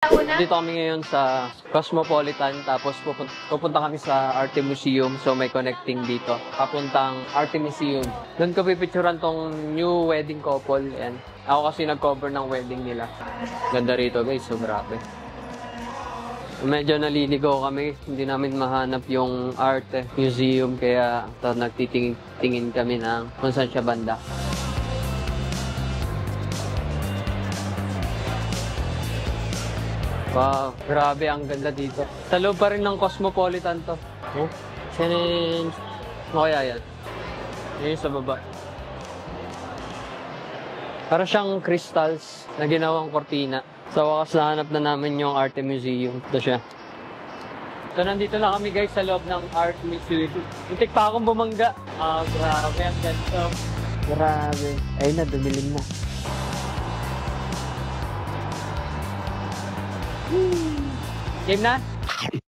Dito kami ngayon sa Cosmopolitan, tapos pupunta kami sa Arte Museum. So may connecting dito, papuntang Arte Museum. Doon ko pipicturan tong new wedding couple. Yan. Ako kasi nag-cover ng wedding nila. Ganda rito guys, so grabe. Medyo naliligaw kami, hindi namin mahanap yung Arte Museum, kaya nagtitingin kami ng kung saan siya banda. Wow, grabe, ang ganda dito. Sa loob pa rin ng Cosmopolitan to. Oh, sinin. Ano kaya yan? Yun sa baba. Para siyang crystals na ginawang kortina. Sa wakas nahanap na namin yung Art Museum. Ito siya. So nandito na kami guys sa loob ng Art Museum. Muntik pa akong bumangga. Grabe, ang ganda. Grabe. Ayun na, dumilim na. Game na?